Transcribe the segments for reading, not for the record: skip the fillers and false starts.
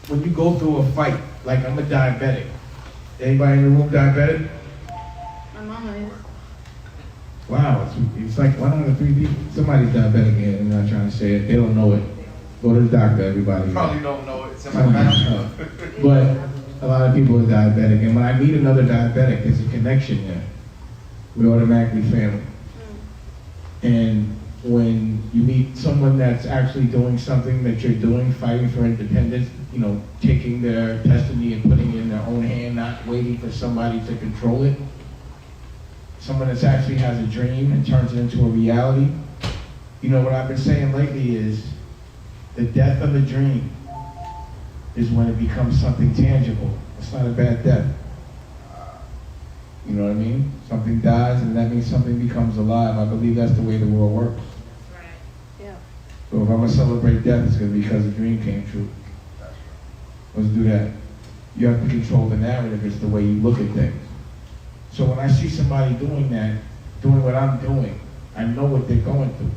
when you go through a fight, like I'm a diabetic. Anybody in the room diabetic? My mama is. Wow, it's like 1 out of 3 people. Somebody's diabetic here. I'm not trying to say it. They don't know it. Go to the doctor, everybody. Probably don't know it. Somebody might. But a lot of people are diabetic. And when I meet another diabetic, there's a connection there. We automatically family. And when you meet someone that's actually doing something that you're doing, fighting for independence, you know, taking their destiny and putting it in their own hand, not waiting for somebody to control it. Someone that actually has a dream and turns it into a reality. You know, what I've been saying lately is the death of a dream is when it becomes something tangible. It's not a bad death. You know what I mean? Something dies and that means something becomes alive. I believe that's the way the world works. That's right. Yeah. So if I'm gonna celebrate death, it's gonna be because a dream came true. Let's do that. You have to control the narrative. It's the way you look at things. So when I see somebody doing that, doing what I'm doing, I know what they're going through.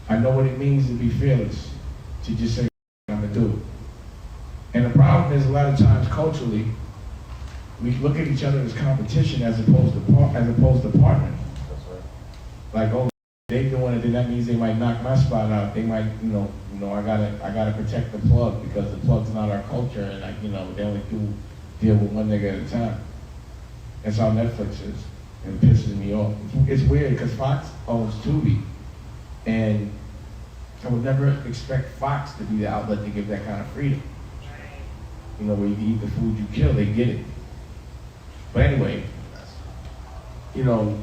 I know what it means to be fearless, to just say, I'm gonna do it. And the problem is a lot of times culturally, we look at each other as competition as opposed to partners. That's right. Like, oh, they doing it, then that means they might knock my spot out. They might, you know, I gotta protect the plug because the plug's not our culture, and they only deal with one nigga at a time. That's how Netflix is, and it pisses me off. It's weird because Fox owns Tubi, and I would never expect Fox to be the outlet to give that kind of freedom. You know, where you can eat the food you kill, they get it. But anyway, you know,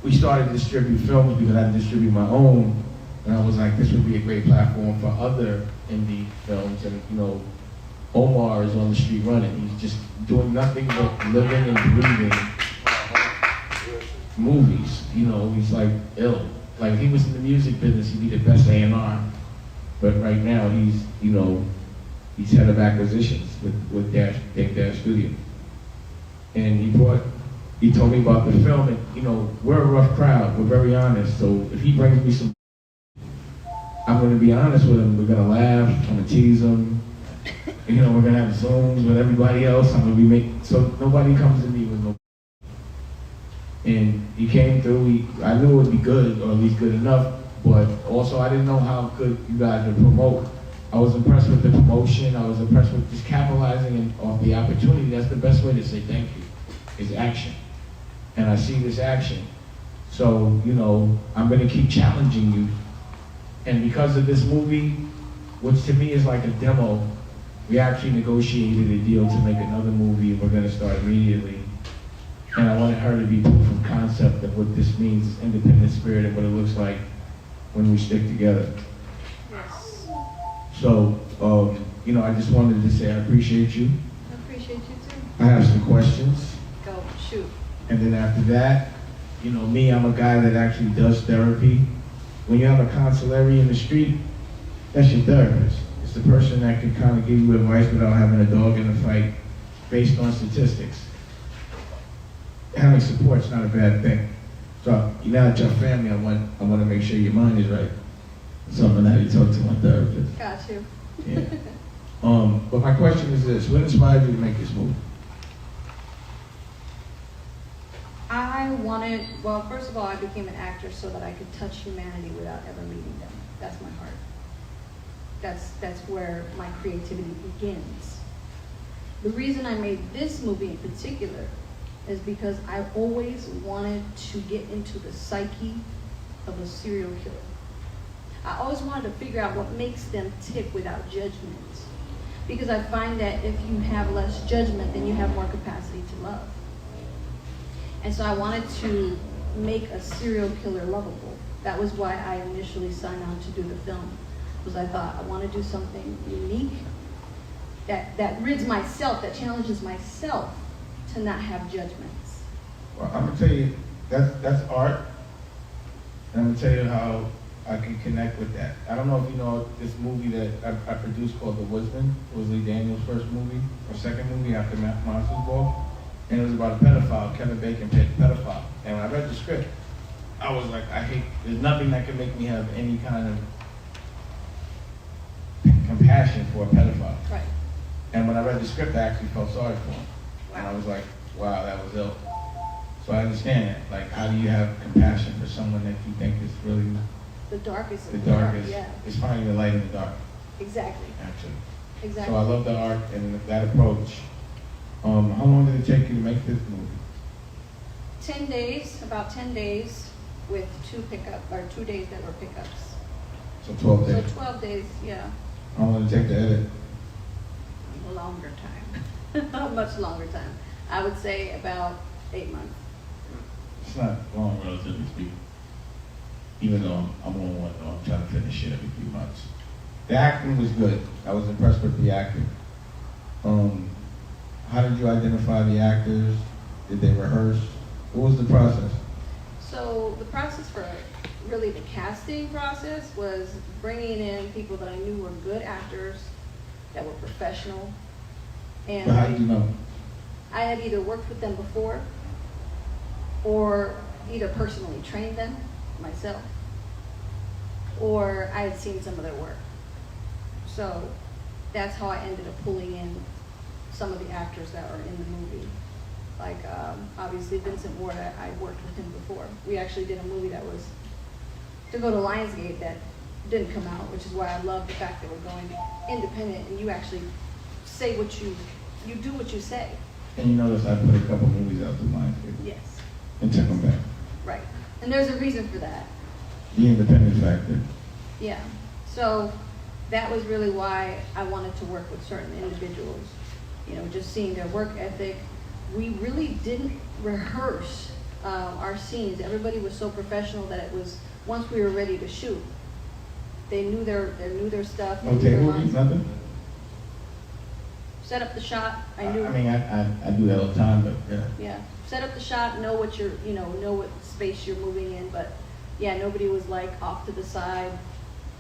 we started to distribute films because I distribute my own, and I was like, this would be a great platform for other indie films. And you know, Omar is on the street running. He's just doing nothing but living and breathing movies. You know, he's like ill. Like, he was in the music business, he'd be the best A&R. But right now, he's head of acquisitions with Dave Dash Studio. And he told me about the film, and you know, we're a rough crowd, we're very honest. So if he brings me some, I'm gonna be honest with him. We're gonna laugh, I'm gonna tease him. You know, we're gonna have Zooms with everybody else. I'm gonna be so nobody comes to me with no. And he came through. I knew it would be good, or at least good enough. But also, I didn't know how good you guys would promote. I was impressed with the promotion. I was impressed with just capitalizing off the opportunity. That's the best way to say thank you, is action. And I see this action. So, you know, I'm gonna keep challenging you. And because of this movie, which to me is like a demo, we actually negotiated a deal to make another movie, and we're gonna start immediately. And I wanted her to be proof of concept of what this means, independent spirit, and what it looks like when we stick together. Yes. So, you know, I just wanted to say I appreciate you. I appreciate you too. I have some questions. Go, shoot. And then after that, you know, me, I'm a guy that actually does therapy. When you have a consigliere in the street, that's your therapist. It's the person that can kind of give you advice without having a dog in the fight based on statistics. Having support's not a bad thing. So, you know, at your family, I want to make sure your mind is right. So I'm gonna have you talk to my therapist. Got you. Yeah. But my question is this: what inspired you to make this movie? Well, first of all, I became an actor so that I could touch humanity without ever meeting them. That's my heart. That's where my creativity begins. The reason I made this movie in particular is because I always wanted to get into the psyche of a serial killer. I always wanted to figure out what makes them tick without judgment. Because I find that if you have less judgment, then you have more capacity to love. And so I wanted to make a serial killer lovable. That was why I initially signed on to do the film. Because I thought, I want to do something unique that rids myself, that challenges myself to not have judgments. Well, I'm gonna tell you, that's art. And I'm gonna tell you how I can connect with that. I don't know if you know this movie that I produced called The Woodsman. It was Lee Daniels' first movie, or second movie after Monsters Ball. And it was about a pedophile. Kevin Bacon played a pedophile. And when I read the script, I was like, there's nothing that can make me have any kind of compassion for a pedophile. Right. And when I read the script, I actually felt sorry for him. And I was like, wow, that was ill. So I understand it. Like, how do you have compassion for someone that you think is really The darkest the of the dark, darkest? yeah, It's finding the light in the dark, exactly, actually. exactly. So I love the art and that approach. How long did it take you to make this movie? 10 days, about 10 days with 2 days that were pickups. So 12 So days. 12 days, yeah, How long did it take to edit? a longer time, a much longer time. I would say about 8 months. It's not long, relatively speaking. Even though I'm on one, I'm trying to finish it every few months. The acting was good. I was impressed with the acting. How did you identify the actors? Did they rehearse? What was the process? So the process for really the casting process was bringing in people that I knew were good actors, that were professional. And But how did you know? I had either worked with them before or either personally trained them myself or I had seen some of their work. So that's how I ended up pulling in some of the actors that are in the movie. Like obviously Vincent Ward, I worked with him before. We actually did a movie that was to go to Lionsgate that didn't come out, which is why I love the fact that we're going independent and you actually say what you do what you say. And you notice I put a couple movies out to Lionsgate Yes, and took them back. right. And there's a reason for that. The independent factor. Yeah. So that was really why I wanted to work with certain individuals. You know, just seeing their work ethic. We really didn't rehearse our scenes. Everybody was so professional that it was once we were ready to shoot, they knew their stuff. No They knew their table lines. reads, nothing? Set up the shot. I I knew. mean, I do that all the time, but yeah. Yeah. Set up the shot. Know what know what space you're moving in. But yeah, nobody was like off to the side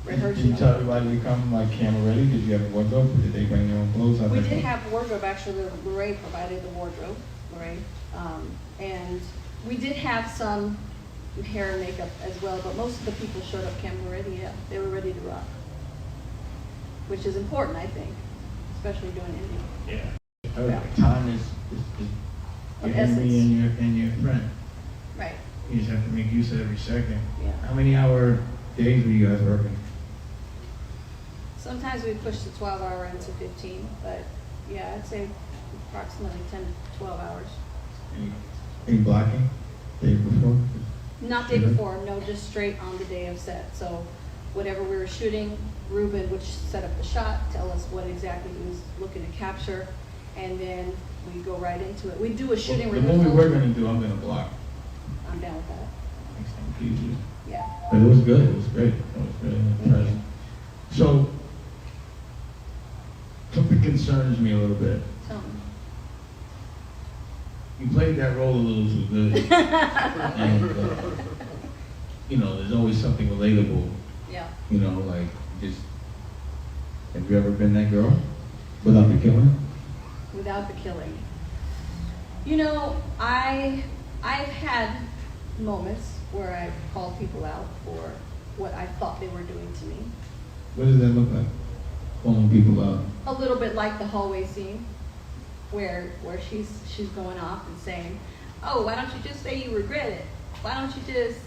Did rehearsing. you tell everybody to come like camera ready? Did you have a wardrobe? Did they bring their own clothes? We did have wardrobe, actually. Lorraine provided the wardrobe, Lorraine. And we did have some hair and makeup as well, but most of the people showed up camera ready, yeah. They were ready to rock. Which is important, I think, especially doing indie. Yeah. Yeah. Time is Of your enemy essence. and your friend. Right, You just have to make use of every second. yeah. How many hour days were you guys working? Sometimes we push the 12-hour into 15, but yeah, I'd say approximately 10 to 12 hours. Any blocking? Days before? Not day before, no, just straight on the day of set. So whatever we were shooting, Ruben would set up the shot, tell us what exactly he was looking to capture, and then we go right into it. We do a shooting The rehearsal. movie we're gonna do, I'm gonna block. I'm down with that. Next time, please do. Yeah. But it was good. It was great. It was really impressive. So, something concerns me a little bit. Tell me. You played that role a little too good. And, there's always something relatable. Yeah. Like just, have you ever been that girl without the killing? Without the killing. I've had moments where I've called people out for what I thought they were doing to me. What does that look like? Calling people out. A little bit like the hallway scene where she's going off and saying, "Oh, why don't you just say you regret it? Why don't you just,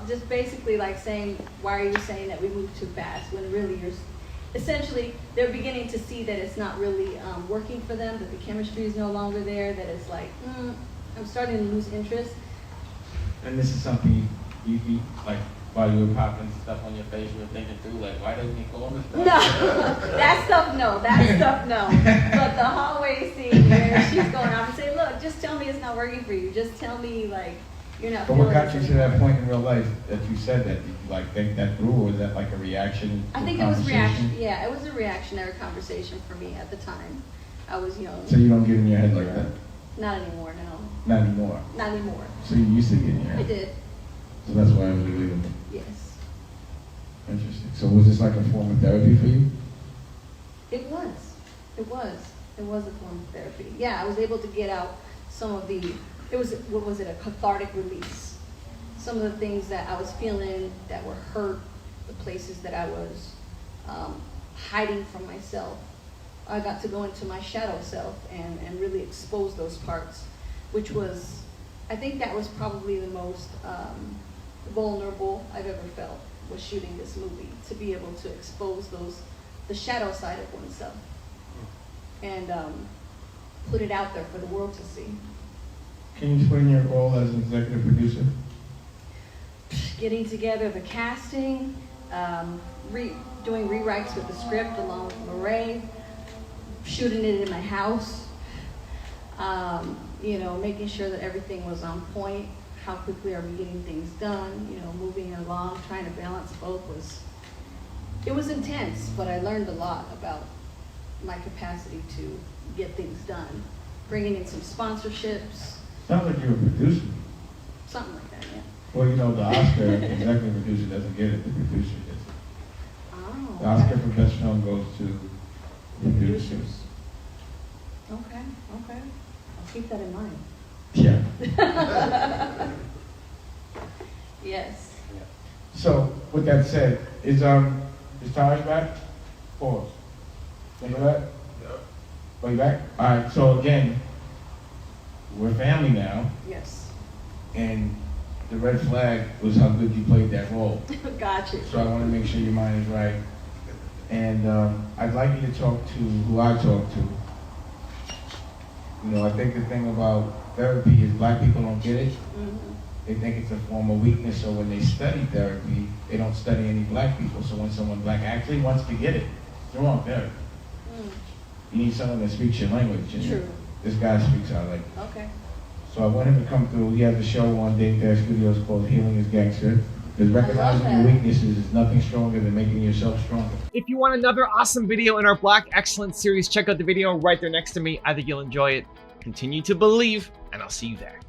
just basically like saying, why are you saying that we moved too fast?" When really essentially they're beginning to see that it's not really working for them, that the chemistry is no longer there, that it's like, I'm starting to lose interest. And this is something you like, while you were popping stuff on your face, you were thinking through, like, why doesn't he call me? No, that stuff no. But the hallway scene where she's going off and saying, "Look, just tell me it's not working for you. Just tell me like you're not." But what feeling got you it." to that point in real life that you said that? Did you like think that through, or was that like a reaction? I to think it was conversation? reaction. Yeah, it was a reactionary conversation for me at the time. I was young. So you don't get in your head like that? Not anymore. No, Not anymore. not anymore. So you used to get in your I head. did. So that's why it was relatable. Yes, Interesting. So was this like a form of therapy for you? it was. It was. It was a form of therapy. Yeah, I was able to get out some of the. It was a cathartic release. Some of the things that I was feeling that were hurt, the places that I was hiding from myself. I got to go into my shadow self and really expose those parts, which was, I think that was probably the most vulnerable I've ever felt, was shooting this movie, to be able to expose the shadow side of oneself and put it out there for the world to see. Can you explain your role as an executive producer? Getting together the casting, doing rewrites with the script along with Murray, shooting it in my house, you know, making sure that everything was on point, how quickly are we getting things done, you know, moving along, trying to balance both it was intense, but I learned a lot about my capacity to get things done, bringing in some sponsorships, Sounds like you're a producer. something like that, yeah. Well, you know, the Oscar executive producer doesn't get it, the producer gets it. Oh, The Oscar okay. for best film goes to The producers. producers. Okay, okay. I'll keep that in mind. Yeah. Yes. So, with that said, is Taj back? Pause. Remember that? Yep. Are you back? All right, so again, we're family now, Yes. and the red flag was how good you played that role. Gotcha. So I want to make sure your mind is right. And I'd like you to talk to who I talk to. You know, I think the thing about therapy is black people don't get it. Mhm. They think it's a form of weakness, so when they study therapy, they don't study any black people. So when someone black actually wants to get it, it's wrong therapy. Mm. You need someone that speaks your language. And True. this guy speaks our language. Okay. So I want him to come through. He has a show on Dave Dash Studios called Healing is Gangster. Because recognizing your that. weaknesses is nothing stronger than making yourself stronger. If you want another awesome video in our Black Excellence series, check out the video right there next to me. I think you'll enjoy it. Continue to believe, and I'll see you there.